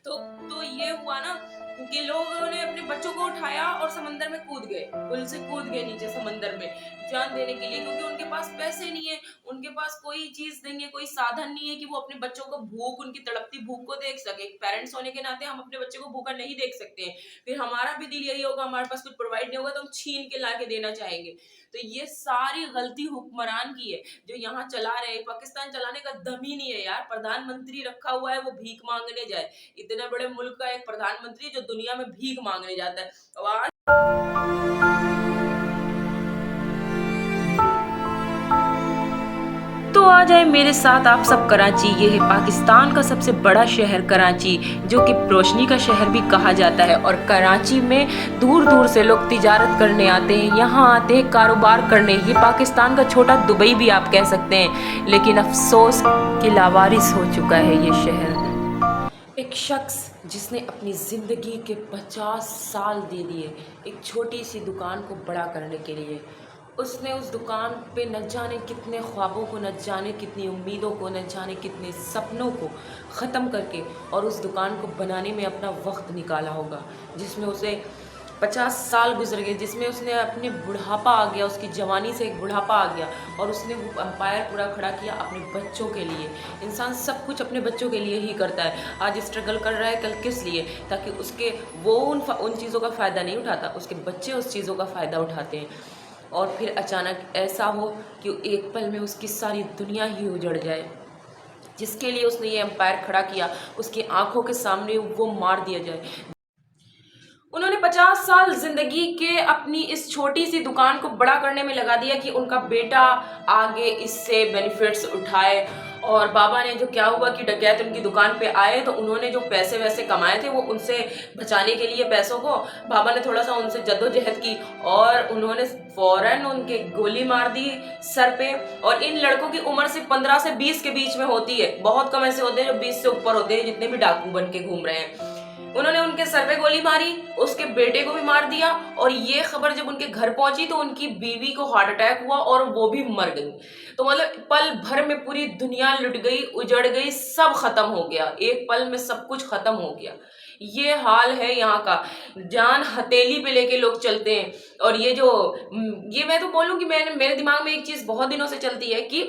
तो ये हुआ ना कि लोगों ने अपने बच्चों को उठाया और समंदर में कूद गए, पुल से कूद गए नीचे समंदर में जान देने के लिए, क्योंकि उनके पास पैसे नहीं है, उनके पास कोई चीज नहीं है, कोई साधन नहीं है कि वो अपने बच्चों को भूख, उनकी तड़पती भूख को देख सके। पेरेंट्स होने के नाते हम अपने बच्चे को भूखा नहीं देख सकते हैं। फिर हमारा भी दिल यही होगा, हमारे पास कुछ प्रोवाइड नहीं होगा तो हम छीन के ला के देना चाहेंगे। तो ये सारी गलती हुक्मरान की है जो यहाँ चला रहे हैं। पाकिस्तान चलाने का दम ही नहीं है यार। प्रधानमंत्री रखा हुआ है वो भीख मांगने जाए। इतने बड़े मुल्क का एक प्रधानमंत्री जो दुनिया में भीख मांगने जाता है। और आज तो आ जाए मेरे साथ आप सब कराची। ये है पाकिस्तान का सबसे बड़ा शहर कराची, जो कि रोशनी का शहर भी कहा जाता है। और कराची में दूर दूर से लोग तिजारत करने आते हैं, यहाँ आते हैं कारोबार करने। ये पाकिस्तान का छोटा दुबई भी आप कह सकते हैं। लेकिन अफसोस कि लावारिस हो चुका है ये शहर। एक शख्स जिसने अपनी ज़िंदगी के 50 साल दे दिए एक छोटी सी दुकान को बड़ा करने के लिए। उसने उस दुकान पे न जाने कितने ख्वाबों को, न जाने कितनी उम्मीदों को, न जाने कितने सपनों को ख़त्म करके और उस दुकान को बनाने में अपना वक्त निकाला होगा, जिसमें उसे 50 साल गुजर गए, जिसमें उसने अपने बुढ़ापा आ गया, उसकी जवानी से एक बुढ़ापा आ गया और उसने वो एम्पायर पूरा खड़ा किया अपने बच्चों के लिए। इंसान सब कुछ अपने बच्चों के लिए ही करता है। आज स्ट्रगल कर रहा है, कल किस लिए? ताकि उसके वो उन चीज़ों का फ़ायदा नहीं उठाता, उसके बच्चे उस चीज़ों का फ़ायदा उठाते हैं। और फिर अचानक ऐसा हो कि एक पल में उसकी सारी दुनिया ही उजड़ जाए। जिसके लिए उसने ये एम्पायर खड़ा किया, उसकी आंखों के सामने वो मार दिया जाए। उन्होंने 50 साल जिंदगी के अपनी इस छोटी सी दुकान को बड़ा करने में लगा दिया कि उनका बेटा आगे इससे बेनिफिट्स उठाए। और बाबा ने जो क्या हुआ कि डकैत उनकी दुकान पे आए तो उन्होंने जो पैसे वैसे कमाए थे वो उनसे बचाने के लिए पैसों को बाबा ने थोड़ा सा उनसे जद्दोजहद की और उन्होंने फौरन उनके गोली मार दी सर पे। और इन लड़कों की उम्र सिर्फ 15 से 20 के बीच में होती है। बहुत कम ऐसे होते हैं जो 20 से ऊपर होते हैं जितने भी डाकू बन के घूम रहे हैं। उन्होंने उनके सर पे गोली मारी, उसके बेटे को भी मार दिया। और ये खबर जब उनके घर पहुंची तो उनकी बीवी को हार्ट अटैक हुआ और वो भी मर गई। तो मतलब पल भर में पूरी दुनिया लुट गई, उजड़ गई, सब खत्म हो गया। एक पल में सब कुछ खत्म हो गया। ये हाल है यहाँ का। जान हथेली पे लेके लोग चलते हैं। और ये मैं तो बोलूं कि मेरे दिमाग में एक चीज बहुत दिनों से चलती है कि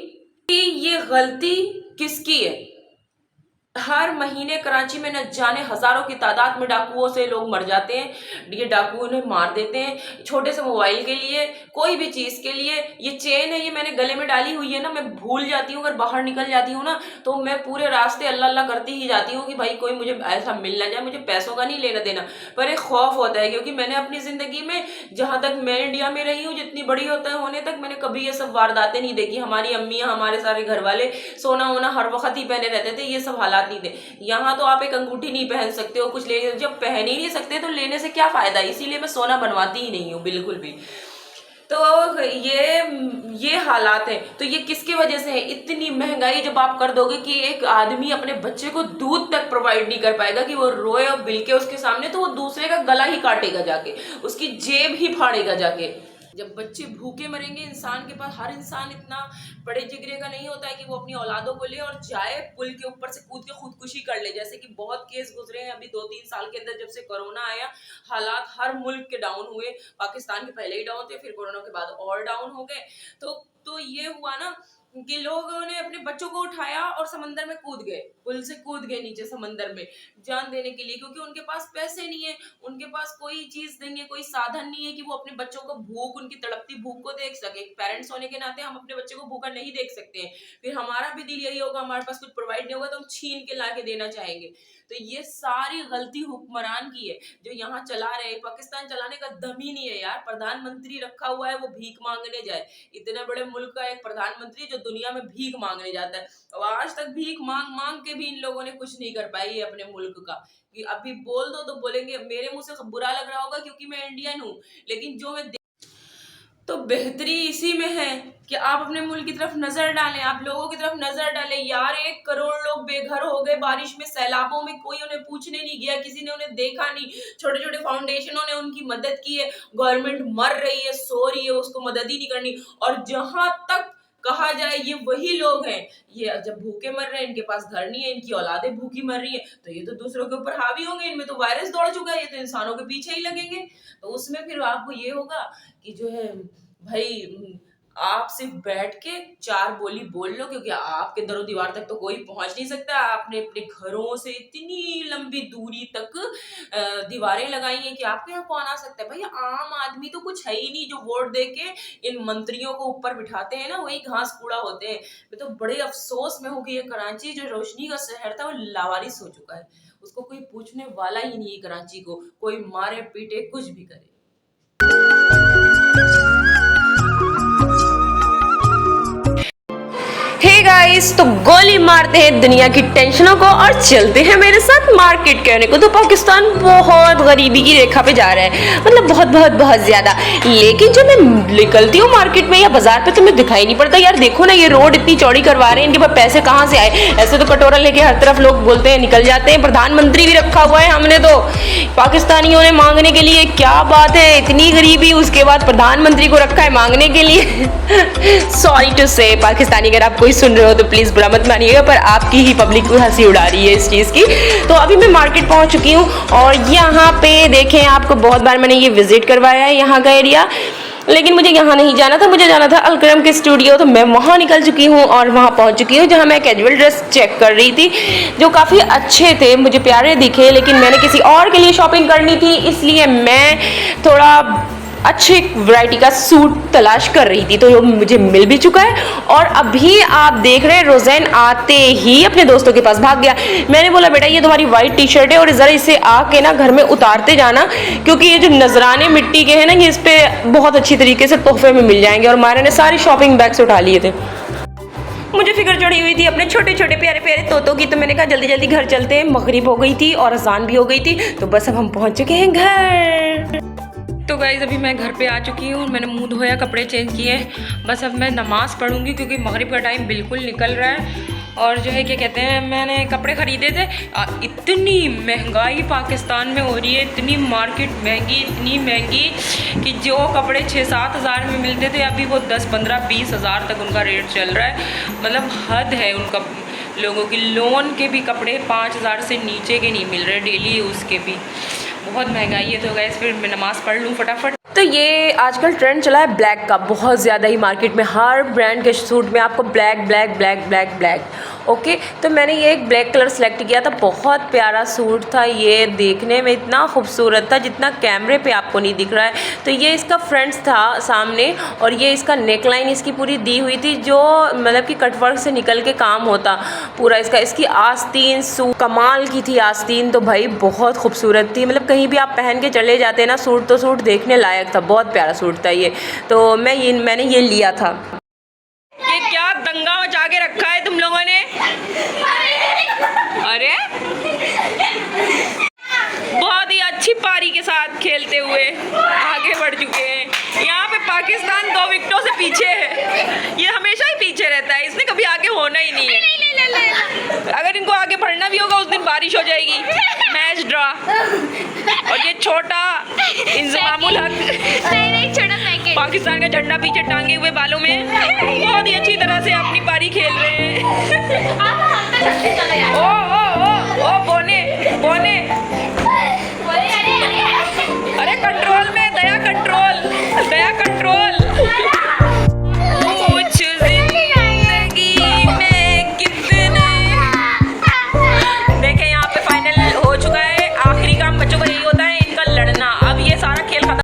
ये गलती किसकी है। हर महीने कराची में न जाने हजारों की तादाद में डाकुओं से लोग मर जाते हैं। ये डाकू उन्हें मार देते हैं छोटे से मोबाइल के लिए, कोई भी चीज के लिए। ये चेन है, ये मैंने गले में डाली हुई है ना, मैं भूल जाती हूँ अगर बाहर निकल जाती हूँ ना तो मैं पूरे रास्ते अल्लाह अल्लाह करती ही जाती हूँ कि भाई कोई मुझे ऐसा मिल ना जाए। मुझे पैसों का नहीं लेना देना, पर एक खौफ होता है क्योंकि मैंने अपनी जिंदगी में जहां तक मैं इंडिया में रही हूँ, जितनी बड़ी होने तक मैंने कभी ये सब वारदातें नहीं देखी। हमारी अम्मियाँ, हमारे सारे घर वाले सोना वोना हर वक्त ही पहने रहते थे, ये सब हालात नहीं थे। यहाँ तो आप एक अंगूठी नहीं पहन सकते हो, कुछ ले जब पहन ही नहीं सकते तो लेने से क्या फायदा। इसीलिए मैं सोना बनवाती ही नहीं हूँ बिल्कुल भी। तो ये हालात है। तो ये किसकी वजह से है? इतनी महंगाई जब आप कर दोगे कि एक आदमी अपने बच्चे को दूध तक प्रोवाइड नहीं कर पाएगा कि वो रोए और बिलके उसके सामने, तो वो दूसरे का गला ही काटेगा जाके, उसकी जेब ही फाड़ेगा जाके। जब बच्चे भूखे मरेंगे, इंसान के पास, हर इंसान इतना बड़े जिगरे का नहीं होता है कि वो अपनी औलादों को ले और जाए पुल के ऊपर से कूद के खुदकुशी कर ले। जैसे कि बहुत केस गुजरे हैं अभी 2-3 साल के अंदर, जब से कोरोना आया हालात हर मुल्क के डाउन हुए। पाकिस्तान के पहले ही डाउन थे, फिर कोरोना के बाद और डाउन हो गए। तो ये हुआ ना कि लोगों ने अपने बच्चों को उठाया और समंदर में कूद गए, पुल से कूद गए नीचे समंदर में जान देने के लिए, क्योंकि उनके पास पैसे नहीं है, उनके पास कोई चीज नहीं है, कोई साधन नहीं है कि वो अपने बच्चों को भूख, उनकी तड़पती भूख को देख सके। पेरेंट्स होने के नाते हम अपने बच्चे को भूखा नहीं देख सकते हैं। फिर हमारा भी दिल यही होगा, हमारे पास कुछ प्रोवाइड नहीं होगा तो हम छीन के ला के देना चाहेंगे। तो ये सारी गलती हुक्मरान की है जो यहाँ चला रहे हैं। पाकिस्तान चलाने का दम ही नहीं है यार। प्रधानमंत्री रखा हुआ है वो भीख मांगने जाए। इतने बड़े मुल्क का एक प्रधानमंत्री जो दुनिया में भीख मांगने जाता है। और आज तक भीख मांग मांग के भी इन लोगों ने कुछ नहीं कर पाई है अपने मुल्क का। कि अभी बोल दो तो बोलेंगे, मेरे मुंह से बुरा लग रहा होगा क्योंकि मैं इंडियन हूँ, लेकिन जो मैं तो बेहतरी इसी में है कि आप अपने मुल्क की तरफ नजर डालें, आप लोगों की तरफ नजर डालें। यार 1 करोड़ लोग बेघर हो गए बारिश में, सैलाबों में, कोई उन्हें पूछने नहीं गया, किसी ने उन्हें देखा नहीं। छोटे छोटे फाउंडेशनों ने उनकी मदद की है। गवर्नमेंट मर रही है, सो रही है, उसको मदद ही नहीं करनी। और जहां तक कहा जाए ये वही लोग हैं, ये जब भूखे मर रहे हैं, इनके पास घर नहीं है, इनकी औलादें भूखी मर रही है, तो ये तो दूसरों के ऊपर हावी होंगे, इनमें तो वायरस दौड़ चुका है, ये तो इंसानों के पीछे ही लगेंगे। तो उसमें फिर आपको ये होगा कि जो है भाई आप सिर्फ बैठ के चार बोली बोल लो, क्योंकि आपके दरो दीवार तक तो कोई पहुंच नहीं सकता। आपने अपने घरों से इतनी लंबी दूरी तक दीवारें लगाई हैं कि आपके यहाँ कौन आ सकता है। भाई आम आदमी तो कुछ है ही नहीं, जो वोट दे के इन मंत्रियों को ऊपर बिठाते हैं ना, वही घास कूड़ा होते हैं। मैं तो बड़े अफसोस में हूँ कि ये कराची जो रोशनी का शहर था वो लावारिस हो चुका है, उसको कोई पूछने वाला ही नहीं है। कराची को कोई मारे पीटे कुछ भी करे। हे गाइस, तो गोली मारते हैं दुनिया की टेंशनों को और चलते हैं मेरे साथ मार्केट करने को। तो पाकिस्तान बहुत गरीबी की रेखा पे जा रहा है, मतलब बहुत बहुत बहुत ज्यादा। लेकिन जब मैं निकलती हूँ मार्केट में या बाजार पे तो मुझे दिखाई नहीं पड़ता। यार देखो ना, ये रोड इतनी चौड़ी करवा रहे हैं, इनके पास पैसे कहाँ से आए। ऐसे तो कटोरा लेके हर तरफ लोग बोलते हैं निकल जाते हैं। प्रधानमंत्री भी रखा हुआ है हमने तो पाकिस्तानियों ने मांगने के लिए। क्या बात है, इतनी गरीबी, उसके बाद प्रधानमंत्री को रखा है मांगने के लिए। सॉरी टू से पाकिस्तानी, अगर आप कोई सुन रहे हो तो प्लीज बुरा मत मानिएगा, पर आपकी ही पब्लिक को हंसी उड़ा रही है इस चीज की। तो अभी मैं मार्केट पहुंच चुकी हूँ और यहाँ पे देखें, आपको बहुत बार मैंने ये विजिट करवाया है यहाँ का एरिया, लेकिन मुझे यहाँ नहीं जाना था, मुझे जाना था अलकरम के स्टूडियो। तो मैं वहाँ निकल चुकी हूँ और वहाँ पहुँच चुकी हूँ जहाँ मैं कैजुअल ड्रेस चेक कर रही थी, जो काफ़ी अच्छे थे, मुझे प्यारे दिखे। लेकिन मैंने किसी और के लिए शॉपिंग करनी थी, इसलिए मैं थोड़ा अच्छे वैरायटी का सूट तलाश कर रही थी। तो ये मुझे मिल भी चुका है और अभी आप देख रहे हैं रोज़ैन आते ही अपने दोस्तों के पास भाग गया। मैंने बोला बेटा ये तुम्हारी वाइट टी शर्ट है और ज़रा इसे आके ना घर में उतारते जाना, क्योंकि ये जो नजराने मिट्टी के हैं ना, ये इस पे बहुत अच्छी तरीके से तोहफे में मिल जाएंगे। और मायरा ने सारी शॉपिंग बैग्स उठा लिए थे। मुझे फिक्र चढ़ी हुई थी अपने छोटे छोटे प्यारे प्यारे तोतों की, तो मैंने कहा जल्दी जल्दी घर चलते हैं। मगरिब हो गई थी और अजान भी हो गई थी, तो बस अब हम पहुंच चुके हैं घर। तो गाइस अभी मैं घर पे आ चुकी हूँ, मैंने मुंह धोया, कपड़े चेंज किए, बस अब मैं नमाज़ पढ़ूंगी क्योंकि मगरिब का टाइम बिल्कुल निकल रहा है। और जो है क्या कहते हैं, मैंने कपड़े ख़रीदे थे। इतनी महंगाई पाकिस्तान में हो रही है, इतनी मार्केट महंगी, इतनी महंगी कि जो कपड़े 6-7 हज़ार में मिलते थे अभी वो 10-15-20 हज़ार तक उनका रेट चल रहा है। मतलब हद है उनका। लोगों की लोन के भी कपड़े 5 हज़ार से नीचे के नहीं मिल रहे, डेली यूज़ के भी। बहुत महंगाई है। तो गाइस फिर मैं नमाज़ पढ़ लूँ फटाफट। तो ये आजकल ट्रेंड चला है ब्लैक का, बहुत ज़्यादा ही मार्केट में हर ब्रांड के सूट में आपको black black black black black. Okay, तो मैंने ये एक ब्लैक कलर सेलेक्ट किया था, बहुत प्यारा सूट था ये, देखने में इतना खूबसूरत था जितना कैमरे पे आपको नहीं दिख रहा है। तो ये इसका फ्रंट था सामने और ये इसका नेकलाइन इसकी पूरी दी हुई थी, जो मतलब कि कटवर्क से निकल के काम होता पूरा इसका। इसकी आस्तीन सूट कमाल की थी, आस्तीन तो भाई बहुत खूबसूरत थी। मतलब कहीं भी आप पहन के चले जाते ना सूट, तो सूट देखने लायक था, बहुत प्यारा सूट था ये। तो मैंने ये लिया था। ये क्या दंगा मचा के रखा है तुम लोगों ने? अरे बहुत ही अच्छी पारी के साथ खेलते हुए आगे बढ़ चुके हैं। यहाँ पे पाकिस्तान 2 विकेटों से पीछे है। ये हमेशा ही पीछे रहता है, इसने कभी आगे होना ही नहीं है। अगर इनको आगे बढ़ना भी होगा उस दिन बारिश हो जाएगी। Match draw. और ये छोटा इंजमामुल हक पाकिस्तान का झंडा पीछे टांगे हुए बालों में बहुत ही अच्छी तरह से अपनी पारी खेल रहे हैं। ओ ओ ओ ओ बोने बोने